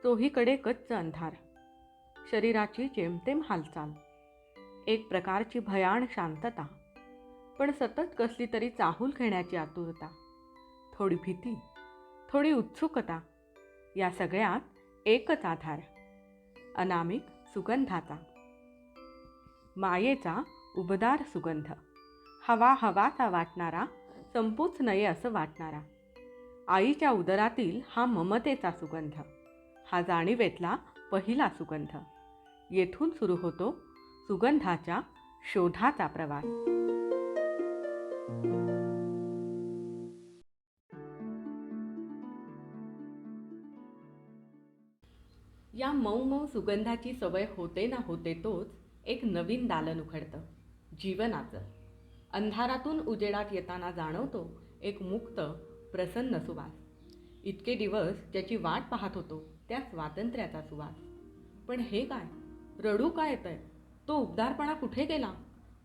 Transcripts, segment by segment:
चोहीकडे गच्च अंधार, शरीराची जेमतेम हालचाल, एक प्रकारची भयाण शांतता, पण सतत कसली तरी चाहूल घेण्याची आतुरता, थोडी भीती, थोडी उत्सुकता. या सगळ्यात एकच आधार, अनामिक सुगंधाचा, मायेचा उबदार सुगंध, हवा हवाचा वाटणारा, संपूच नये असं वाटणारा. आईच्या उदरातील हा ममतेचा सुगंध, हा जाणीवेतला पहिला सुगंध. येथून सुरू होतो सुगंधाच्या शोधाचा प्रवास. या मऊ मऊ सुगंधाची सवय होते ना होते तोच एक नवीन दालन उघडतं, जीवनाचं. अंधारातून उजेडात येताना जाणवतो एक मुक्त प्रसन्न सुवास. इतके दिवस ज्याची वाट पाहत होतो त्या स्वातंत्र्याचा सुवास. पण हे काय, रडू काय येतंय? तो उबदारपणा कुठे गेला?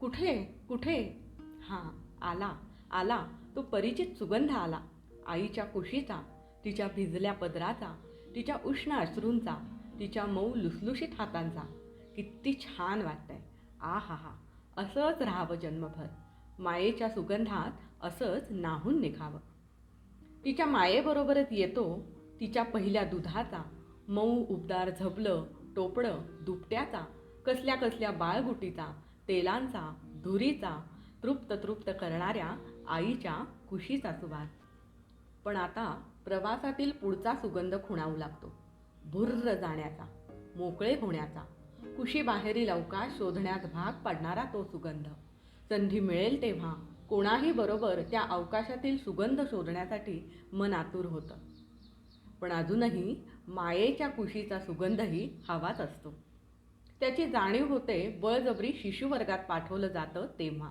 कुठे कुठे? हां, आला आला, तो परिचित सुगंध आला. आईच्या कुशीचा, तिच्या भिजल्या पदराचा, तिच्या उष्ण अश्रूंचा, तिच्या मऊ लुसलुशीत हातांचा. किती छान वाटतंय. आ हा हा, असंच राहावं जन्मभर, मायेच्या सुगंधात असंच नाहून निघावं. तिच्या मायेबरोबरच येतो तिच्या पहिल्या दुधाचा, मऊ उबदार झबलं टोपडं दुपट्याचा, कसल्या कसल्या बाळगुटीचा, तेलांचा, धुरीचा, तृप्त तृप्त करणाऱ्या आईच्या कुशीचा सुवास. पण आता प्रवासातील पुढचा सुगंध खुणावू लागतो. भुर्र जाण्याचा, मोकळे होण्याचा, कुशीबाहेरील अवकाश शोधण्यात भाग पाडणारा तो सुगंध. संधी मिळेल तेव्हा कोणाही बरोबर त्या अवकाशातील सुगंध शोधण्यासाठी मन आतुर होतं. पण अजूनही मायेच्या कुशीचा सुगंधही हवाच असतो. त्याची जाणीव होते बळजबरी शिशुवर्गात पाठवलं जातं तेव्हा.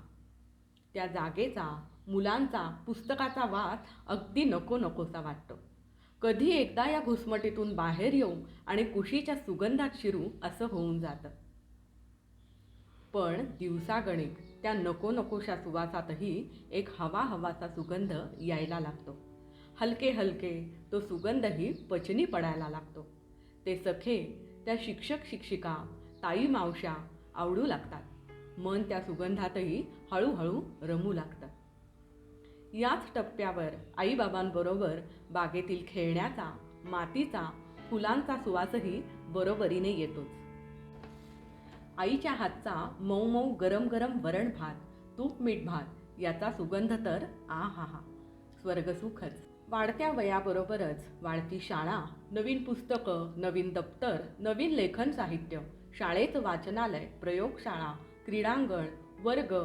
त्या जागेचा, मुलांचा, पुस्तकाचा वास अगदी नको नकोसा वाटतो. कधी एकदा या घुसमटीतून बाहेर येऊ आणि कुशीच्या सुगंधात शिरू असं होऊन जातं. पण दिवसागणिक त्या नको नकोशा सुवासातही एक हवा हवाचा सुगंध यायला लागतो. हलके हलके तो सुगंधही पचनी पडायला लागतो. ते सखे, त्या शिक्षक शिक्षिका, ताई मावश्या आवडू लागतात. मन त्या सुगंधातही हळूहळू रमू लागतं. याच टप्प्यावर आईबाबांबरोबर बागेतील खेळण्याचा, मातीचा, फुलांचा सुवासही बरोबरीने येतोच. आईच्या हातचा मऊ मऊ गरम गरम वरण भात, तूप मीठ भात याचा सुगंध तर आ हा हा, स्वर्गसुखच. वाढत्या वयाबरोबरच वाढती शाळा, नवीन पुस्तकं, नवीन दप्तर, नवीन लेखन साहित्य, शाळेचं वाचनालय, प्रयोगशाळा, क्रीडांगण, वर्ग,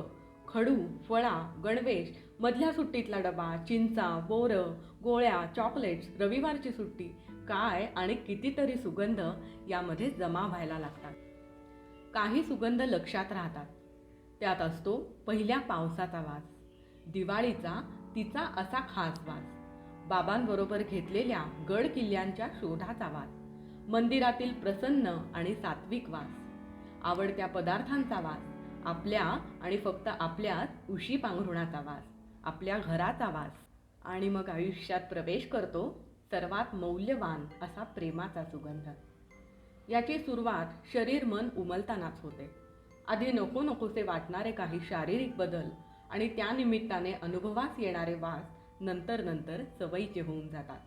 खडू, फळा, गणवेश, मधल्या सुट्टीतला डबा, चिंचा, बोरं, गोळ्या, चॉकलेट्स, रविवारची सुट्टी, काय आणि कितीतरी सुगंध यामध्ये जमा व्हायला लागतात. काही सुगंध लक्षात राहतात. त्यात असतो पहिल्या पावसाचा वास, दिवाळीचा तिचा असा खास वास, बाबांबरोबर घेतलेल्या गड किल्ल्यांच्या शोधाचा वास, मंदिरातील प्रसन्न आणि सात्विक वास, आवडत्या पदार्थांचा वास, आपल्या आणि फक्त आपल्यात उशी पांघरुणाचा वास, आपल्या घराचा वास. आणि मग आयुष्यात प्रवेश करतो सर्वात मौल्यवान असा प्रेमाचा सुगंध. याची सुरुवात शरीर मन उमलतानाच होते. आधी नको नकोसे वाटणारे काही शारीरिक बदल आणि त्यानिमित्ताने अनुभवास येणारे वास नंतर नंतर सवयीचे होऊन जातात.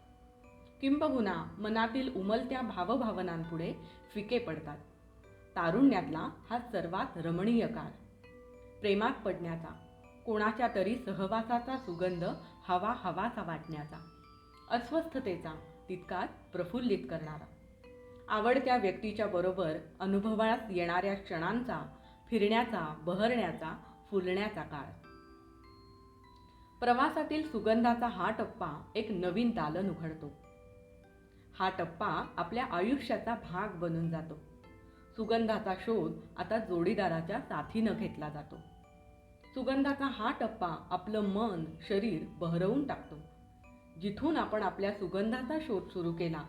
किंबहुना मनातील उमलत्या भावभावनांपुढे फिके पडतात. तारुण्यातला हा सर्वात रमणीय काळ. प्रेमात पडण्याचा, कोणाच्या तरी सहवासाचा सुगंध हवा हवासा वाटण्याचा, अस्वस्थतेचा तितकाच प्रफुल्लित करणारा, आवडत्या व्यक्तीच्या बरोबर अनुभवास येणाऱ्या क्षणांचा, फिरण्याचा, बहरण्याचा, फुलण्याचा काळ. प्रवासातील सुगंधाचा हा टप्पा एक नवीन दालन उघडतो. हा टप्पा आपल्या आयुष्याचा भाग बनून जातो. सुगंधाचा शोध आता जोडीदाराच्या साथीनं घेतला जातो. सुगंधाचा हा टप्पा आपलं मन, शरीर बहरवून टाकतो. जिथून आपण आपल्या सुगंधाचा शोध सुरू केला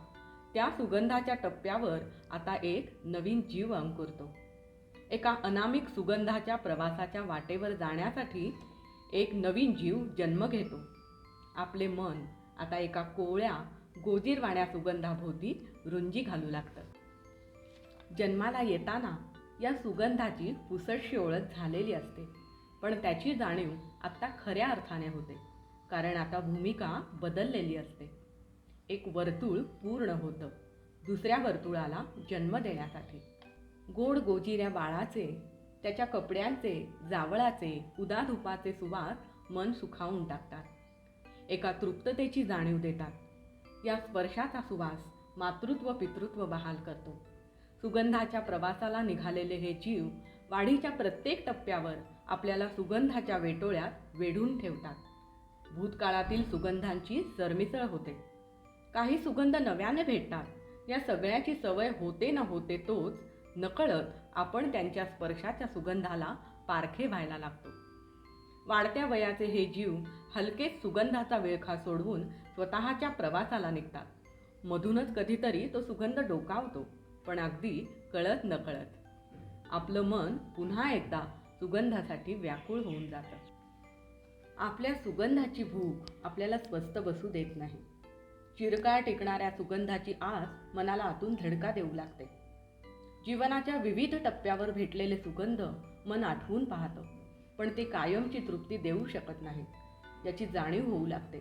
त्या सुगंधाच्या टप्प्यावर आता एक नवीन जीव अंकुरतो. एका अनामिक सुगंधाच्या प्रवासाच्या वाटेवर जाण्यासाठी एक नवीन जीव जन्म घेतो. आपले मन आता एका कोवळ्या गोजीरवाण्या सुगंधाभोवती रुंजी घालू लागतं. जन्माला येताना या सुगंधाची पुसटशी ओळख झालेली असते, पण त्याची जाणीव आत्ता खऱ्या अर्थाने होते, कारण आता भूमिका बदललेली असते. एक वर्तुळ पूर्ण होतं दुसऱ्या वर्तुळाला जन्म देण्यासाठी. गोड गोजिऱ्या बाळाचे, त्याच्या कपड्यांचे, जावळाचे, उदाधुपाचे सुवास मन सुखावून टाकतात, एका तृप्ततेची जाणीव देतात. या स्पर्शाचा सुवास मातृत्व पितृत्व बहाल करतो. सुगंधाच्या प्रवासाला निघालेले हे जीव वाढीच्या प्रत्येक टप्प्यावर आपल्याला सुगंधाच्या वेटोळ्यात वेढून ठेवतात. भूतकाळातील सुगंधांची सरमिसळ होते. काही सुगंध नव्याने भेटतात. या सगळ्याची सवय होते न होते तोच नकळत आपण त्यांच्या स्पर्शाच्या सुगंधाला पारखे व्हायला लागतो. वाढत्या वयाचे हे जीव हलकेच सुगंधाचा विळखा सोडवून स्वतःच्या प्रवासाला निघतात. मधूनच कधीतरी तो सुगंध डोकावतो, पण अगदी कळत नकळत आपलं मन पुन्हा एकदा सुगंधासाठी व्याकुळ होऊन जातं. आपल्या सुगंधाची भूक आपल्याला स्वस्थ बसू देत नाही. चिरकाळ टिकणाऱ्या सुगंधाची आस मनाला आतून धडका देऊ लागते. जीवनाच्या विविध टप्प्यावर भेटलेले सुगंध मन आठवून पाहतं, पण ते कायमची तृप्ती देऊ शकत नाही याची जाणीव होऊ लागते.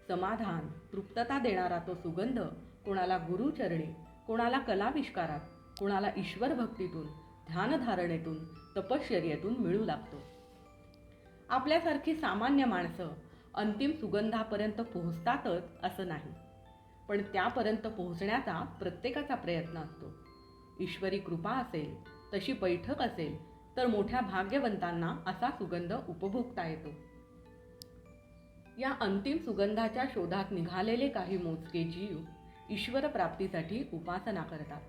समाधान, तृप्तता देणारा तो सुगंध कोणाला गुरुचरणी, कोणाला कलाविष्कारात, कोणाला ईश्वर भक्तीतून, ध्यानधारणेतून, तपश्चर्येतून मिळू लागतो. आपल्यासारखी सामान्य माणसं अंतिम सुगंधापर्यंत पोहोचतातच असं नाही, पण त्यापर्यंत पोहोचण्याचा प्रत्येकाचा प्रयत्न असतो. ईश्वरी कृपा असेल, तशी बैठक असेल तर मोठ्या भाग्यवंतांना असा सुगंध उपभोगता येतो. या अंतिम सुगंधाच्या शोधात निघालेले काही मोजके जीव ईश्वर प्राप्तीसाठी उपासना करतात.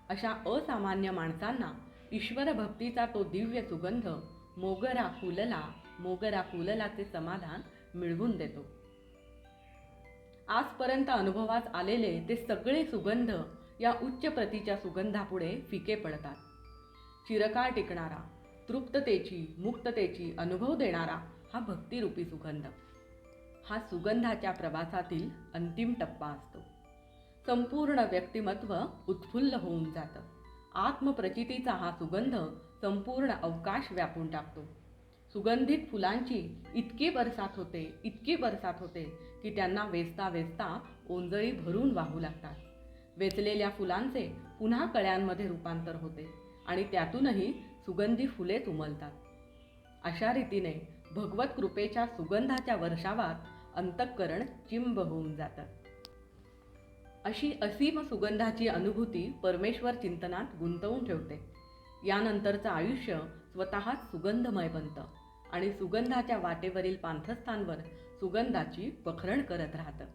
अशा असामान्य माणसांना ईश्वर भक्तीचा तो दिव्य सुगंध मोगरा फुललाचे समाधान मिळवून देतो. आजपर्यंत अनुभवात आलेले ते सगळे सुगंध या उच्च प्रतीच्या सुगंधापुढे फिके पडतात. चिरकाळ टिकणारा, तृप्ततेची, मुक्ततेची अनुभव देणारा हा भक्तिरूपी सुगंध, हा सुगंधाच्या प्रवासातील अंतिम टप्पा असतो. संपूर्ण व्यक्तिमत्व उत्फुल्ल होऊन जातं. आत्मप्रचितीचा हा सुगंध संपूर्ण अवकाश व्यापून टाकतो. सुगंधित फुलांची इतकी बरसात होते की त्यांना वेचता वेचता ओंजळी भरून वाहू लागतात. वेचलेल्या फुलांचे पुन्हा कळ्यांमध्ये रूपांतर होते आणि त्यातूनही सुगंधी फुलेच उमलतात. अशा रीतीने भगवत कृपेच्या सुगंधाच्या वर्षावात अंतःकरण चिंब होऊन जातं. अशी असीम सुगंधाची अनुभूती परमेश्वर चिंतनात गुंतवून ठेवते. यानंतरचं आयुष्य स्वतःच सुगंधमय बनतं आणि सुगंधाच्या वाटेवरील पांथस्थांवर सुगंधाची पखरण करत राहतं.